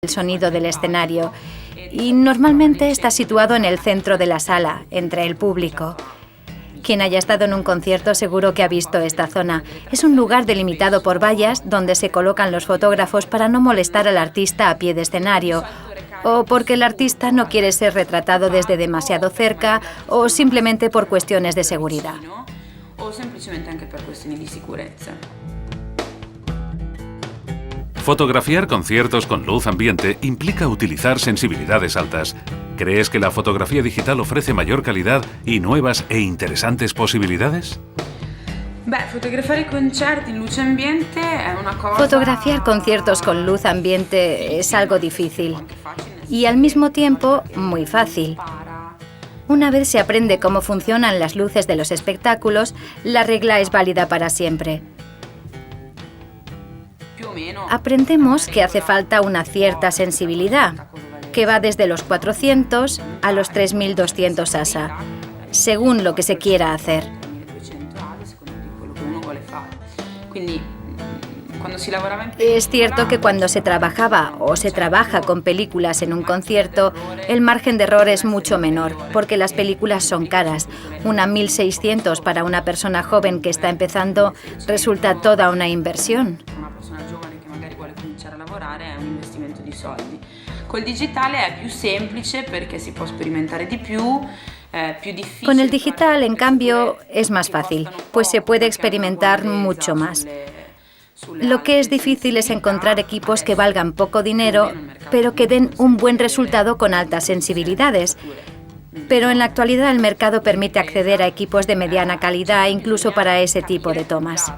el sonido del escenario y normalmente está situado en el centro de la sala, entre el público. Quien haya estado en un concierto seguro que ha visto esta zona. Es un lugar delimitado por vallas donde se colocan los fotógrafos para no molestar al artista a pie de escenario, o porque el artista no quiere ser retratado desde demasiado cerca, o simplemente por cuestiones de seguridad. O semplicemente anche per questioni di sicurezza. Fotografiar conciertos con luz ambiente implica utilizar sensibilidades altas. ¿Crees que la fotografía digital ofrece mayor calidad y nuevas e interesantes posibilidades? Fotografiar conciertos con luz ambiente es algo difícil y al mismo tiempo muy fácil. Una vez se aprende cómo funcionan las luces de los espectáculos, la regla es válida para siempre. Aprendemos que hace falta una cierta sensibilidad, que va desde los 400 a los 3200 ASA, según lo que se quiera hacer. Es cierto que cuando se trabajaba o se trabaja con películas en un concierto, el margen de error es mucho menor, porque las películas son caras. Una 1600 para una persona joven que está empezando resulta toda una inversión. Col digitale è più semplice perché si può sperimentare di più. Con el digital, en cambio, es más fácil, pues se puede experimentar mucho más. Lo que es difícil es encontrar equipos que valgan poco dinero, pero que den un buen resultado con altas sensibilidades. Pero en la actualidad el mercado permite acceder a equipos de mediana calidad incluso para ese tipo de tomas.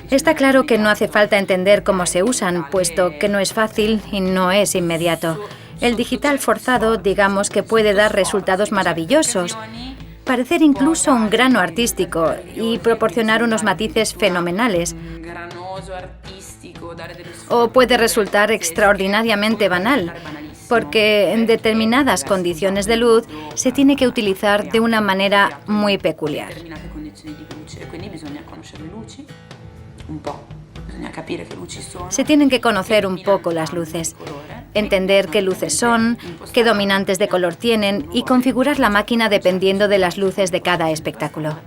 Está claro que no hace falta entender cómo se usan, puesto que no es fácil y no es inmediato. El digital forzado, digamos que puede dar resultados maravillosos, parecer incluso un grano artístico y proporcionar unos matices fenomenales. O puede resultar extraordinariamente banal, porque en determinadas condiciones de luz se tiene que utilizar de una manera muy peculiar. Se tienen que conocer un poco las luces, entender qué luces son, qué dominantes de color tienen y configurar la máquina dependiendo de las luces de cada espectáculo.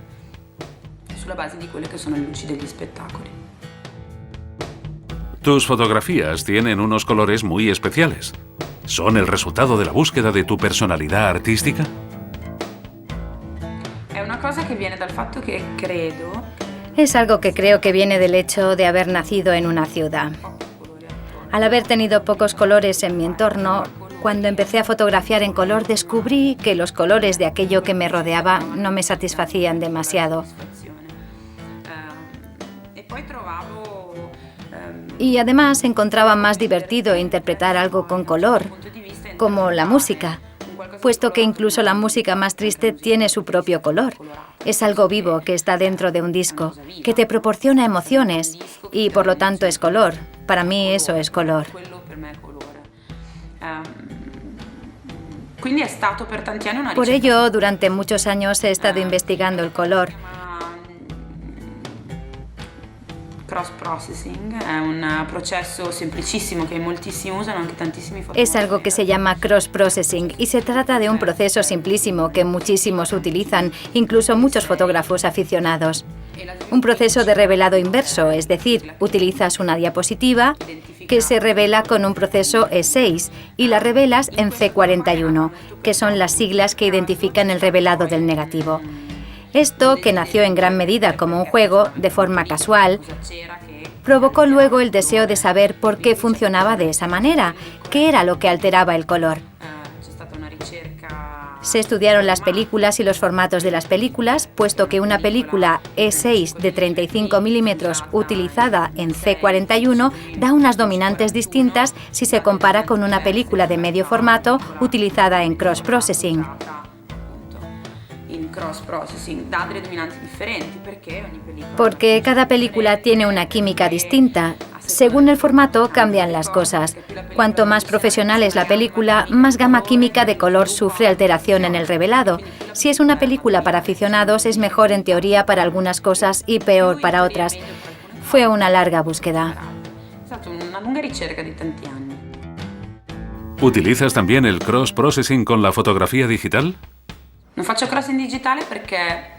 Tus fotografías tienen unos colores muy especiales. ¿Son el resultado de la búsqueda de tu personalidad artística? Es algo que creo que viene del hecho de haber nacido en una ciudad. Al haber tenido pocos colores en mi entorno, cuando empecé a fotografiar en color descubrí que los colores de aquello que me rodeaba no me satisfacían demasiado. Y además encontraba más divertido interpretar algo con color, como la música, puesto que incluso la música más triste tiene su propio color. Es algo vivo que está dentro de un disco, que te proporciona emociones y por lo tanto es color. Para mí eso es color. Por ello, durante muchos años he estado investigando el color. Es algo que se llama cross-processing y se trata de un proceso simplísimo que muchísimos utilizan, incluso muchos fotógrafos aficionados. Un proceso de revelado inverso, es decir, utilizas una diapositiva que se revela con un proceso E6 y la revelas en C41, que son las siglas que identifican el revelado del negativo. Esto, que nació en gran medida como un juego, de forma casual, provocó luego el deseo de saber por qué funcionaba de esa manera, qué era lo que alteraba el color. Se estudiaron las películas y los formatos de las películas, puesto que una película E6 de 35 milímetros utilizada en C41 da unas dominantes distintas si se compara con una película de medio formato utilizada en cross-processing. Porque cada película tiene una química distinta. Según el formato cambian las cosas. Cuanto más profesional es la película, más gama química de color sufre alteración en el revelado. Si es una película para aficionados, es mejor en teoría para algunas cosas y peor para otras. Fue una larga búsqueda. È stata una lunga ricerca di tanti anni. ¿Utilizas también el cross-processing con la fotografía digital? Non faccio crossing digitale perché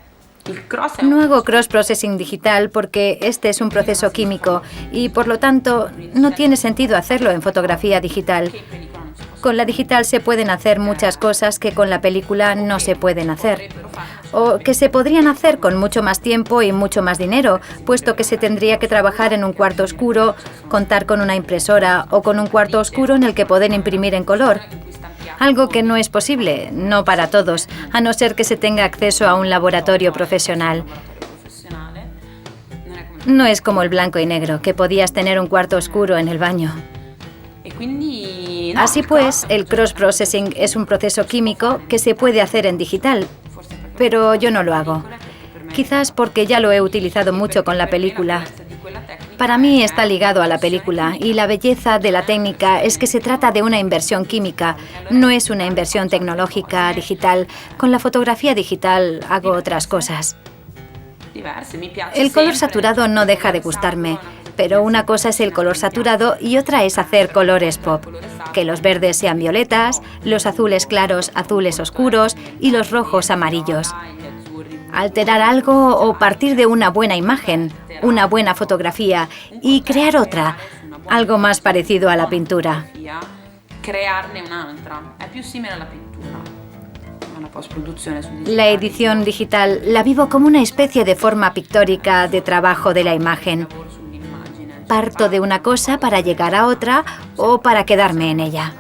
il cross è No hago cross-processing digital porque este es un proceso químico y, por lo tanto, no tiene sentido hacerlo en fotografía digital. Con la digital se pueden hacer muchas cosas que con la película no se pueden hacer. O que se podrían hacer con mucho más tiempo y mucho más dinero, puesto que se tendría que trabajar en un cuarto oscuro, contar con una impresora o con un cuarto oscuro en el que poder imprimir en color. Algo que no es posible, no para todos, a no ser que se tenga acceso a un laboratorio profesional. No es como el blanco y negro, que podías tener un cuarto oscuro en el baño. Así pues, el cross-processing es un proceso químico que se puede hacer en digital, pero yo no lo hago. Quizás porque ya lo he utilizado mucho con la película. Para mí está ligado a la película y la belleza de la técnica es que se trata de una inversión química, no es una inversión tecnológica digital. Con la fotografía digital hago otras cosas. El color saturado no deja de gustarme, pero una cosa es el color saturado y otra es hacer colores pop. Que los verdes sean violetas, los azules claros azules oscuros y los rojos amarillos. Alterar algo o partir de una buena imagen, una buena fotografía y crear otra, algo más parecido a la pintura. Crearne un'altra, è più simile alla pittura. Una postproduzione sul digitale. La edición digital la vivo como una especie de forma pictórica de trabajo de la imagen. Parto de una cosa para llegar a otra o para quedarme en ella.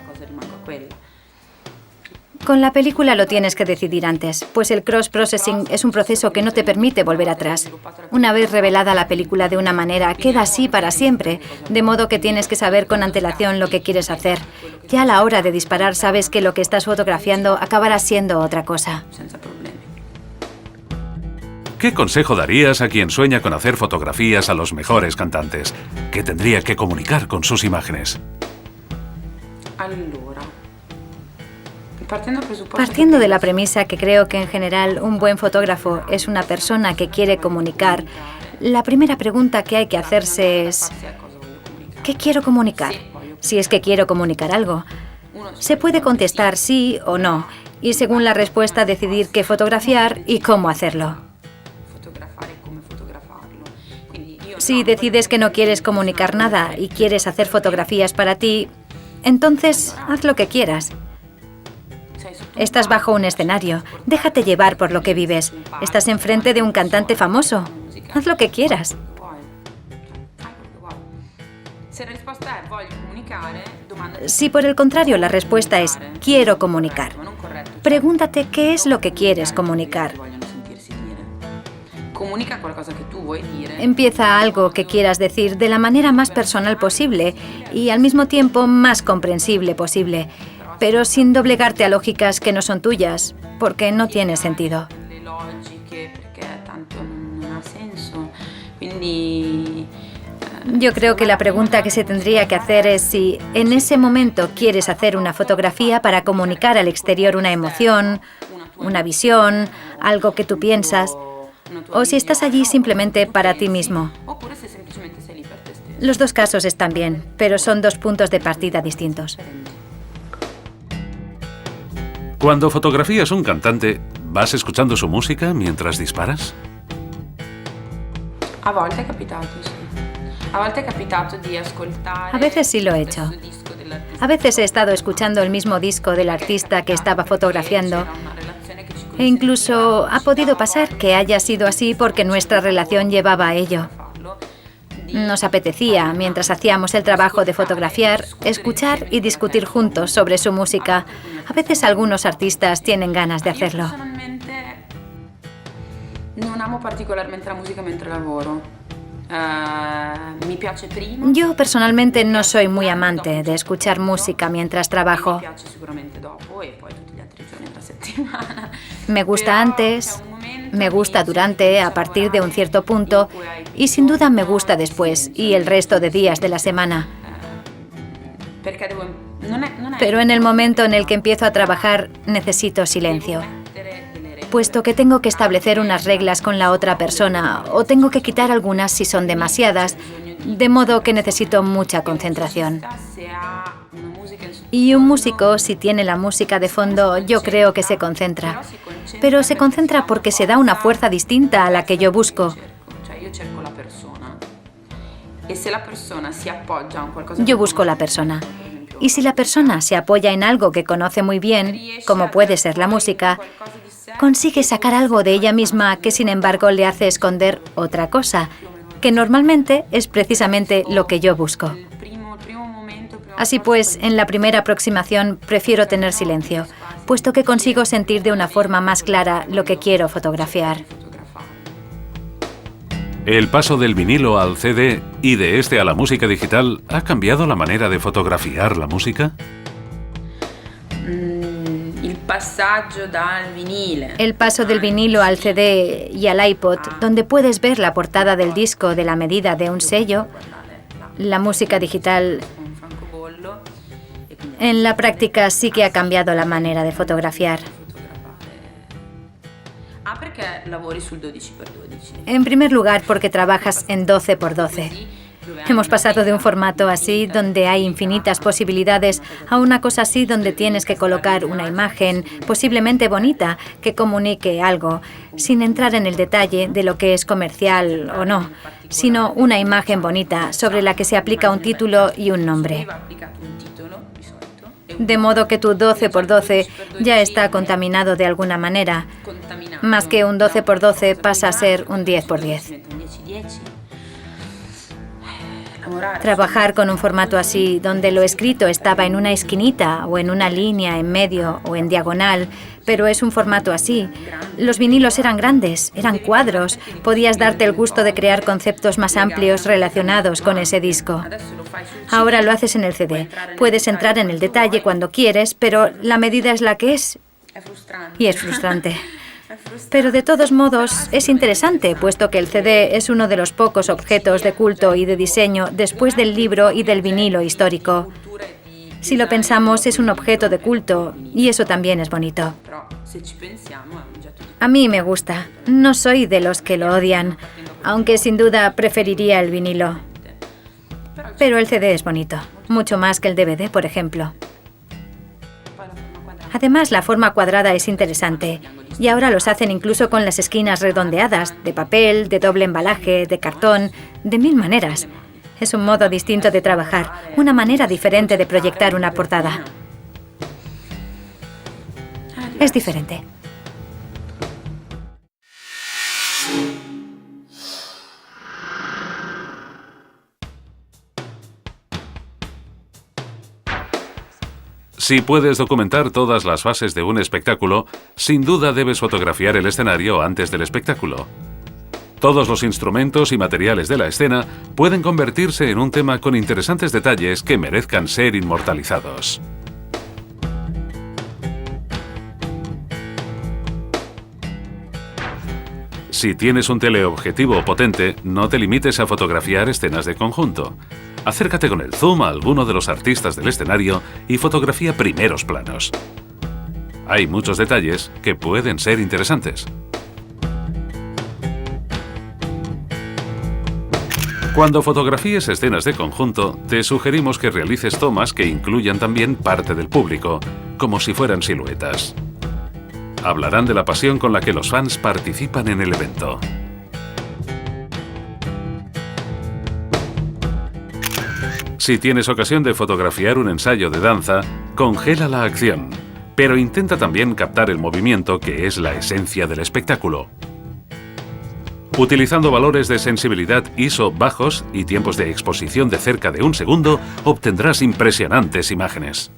Con la película lo tienes que decidir antes, pues el cross-processing es un proceso que no te permite volver atrás. Una vez revelada la película de una manera, queda así para siempre, de modo que tienes que saber con antelación lo que quieres hacer. Ya a la hora de disparar sabes que lo que estás fotografiando acabará siendo otra cosa. ¿Qué consejo darías a quien sueña con hacer fotografías a los mejores cantantes? ¿Qué tendría que comunicar con sus imágenes? Partiendo de la premisa que creo que en general un buen fotógrafo es una persona que quiere comunicar, la primera pregunta que hay que hacerse es ¿qué quiero comunicar? Si es que quiero comunicar algo. Se puede contestar sí o no, y según la respuesta decidir qué fotografiar y cómo hacerlo. Si decides que no quieres comunicar nada y quieres hacer fotografías para ti, entonces haz lo que quieras. Estás bajo un escenario. Déjate llevar por lo que vives. Estás enfrente de un cantante famoso. Haz lo que quieras. Si por el contrario la respuesta es quiero comunicar, pregúntate qué es lo que quieres comunicar. Empieza algo que quieras decir de la manera más personal posible y al mismo tiempo más comprensible posible, pero sin doblegarte a lógicas que no son tuyas, porque no tiene sentido. Yo creo que la pregunta que se tendría que hacer es si en ese momento quieres hacer una fotografía para comunicar al exterior una emoción, una visión, algo que tú piensas, o si estás allí simplemente para ti mismo. Los dos casos están bien, pero son dos puntos de partida distintos. Cuando fotografías un cantante, ¿vas escuchando su música mientras disparas? A veces sí lo he hecho. A veces he estado escuchando el mismo disco del artista que estaba fotografiando. E incluso ha podido pasar que haya sido así porque nuestra relación llevaba a ello. Nos apetecía, mientras hacíamos el trabajo de fotografiar, escuchar y discutir juntos sobre su música. A veces algunos artistas tienen ganas de hacerlo. Yo personalmente no soy muy amante de escuchar música mientras trabajo. Me gusta antes, me gusta durante, a partir de un cierto punto, y sin duda me gusta después y el resto de días de la semana. Pero en el momento en el que empiezo a trabajar, necesito silencio. Puesto que tengo que establecer unas reglas con la otra persona, o tengo que quitar algunas si son demasiadas, de modo que necesito mucha concentración. Y un músico, si tiene la música de fondo, yo creo que se concentra. Pero se concentra porque se da una fuerza distinta a la que yo busco. Yo busco la persona. Y si la persona se apoya en algo que conoce muy bien, como puede ser la música, consigue sacar algo de ella misma que sin embargo le hace esconder otra cosa, que normalmente es precisamente lo que yo busco. Así pues, en la primera aproximación prefiero tener silencio, puesto que consigo sentir de una forma más clara lo que quiero fotografiar. ¿El paso del vinilo al CD y de este a la música digital ha cambiado la manera de fotografiar la música? El paso del vinilo al CD y al iPod, donde puedes ver la portada del disco de la medida de un sello, la música digital, en la práctica sí que ha cambiado la manera de fotografiar. En primer lugar, porque trabajas en 12x12. Hemos pasado de un formato así, donde hay infinitas posibilidades, a una cosa así donde tienes que colocar una imagen, posiblemente bonita, que comunique algo, sin entrar en el detalle de lo que es comercial o no, sino una imagen bonita sobre la que se aplica un título y un nombre. De modo que tu 12x12 ya está contaminado de alguna manera. Más que un 12x12 pasa a ser un 10x10. Trabajar con un formato así, donde lo escrito estaba en una esquinita o en una línea en medio o en diagonal, pero es un formato así. Los vinilos eran grandes, eran cuadros. Podías darte el gusto de crear conceptos más amplios relacionados con ese disco. Ahora lo haces en el CD. Puedes entrar en el detalle cuando quieres, pero la medida es la que es. Y es frustrante. Pero de todos modos es interesante, puesto que el CD es uno de los pocos objetos de culto y de diseño después del libro y del vinilo histórico. Si lo pensamos, es un objeto de culto y eso también es bonito. A mí me gusta. No soy de los que lo odian, aunque sin duda preferiría el vinilo. Pero el CD es bonito, mucho más que el DVD, por ejemplo. Además, la forma cuadrada es interesante. Y ahora los hacen incluso con las esquinas redondeadas, de papel, de doble embalaje, de cartón, de 1000 maneras. Es un modo distinto de trabajar, una manera diferente de proyectar una portada. Es diferente. Si puedes documentar todas las fases de un espectáculo, sin duda debes fotografiar el escenario antes del espectáculo. Todos los instrumentos y materiales de la escena pueden convertirse en un tema con interesantes detalles que merezcan ser inmortalizados. Si tienes un teleobjetivo potente, no te limites a fotografiar escenas de conjunto. Acércate con el zoom a alguno de los artistas del escenario y fotografía primeros planos. Hay muchos detalles que pueden ser interesantes. Cuando fotografíes escenas de conjunto, te sugerimos que realices tomas que incluyan también parte del público, como si fueran siluetas. Hablarán de la pasión con la que los fans participan en el evento. Si tienes ocasión de fotografiar un ensayo de danza, congela la acción, pero intenta también captar el movimiento que es la esencia del espectáculo. Utilizando valores de sensibilidad ISO bajos y tiempos de exposición de cerca de 1 segundo, obtendrás impresionantes imágenes.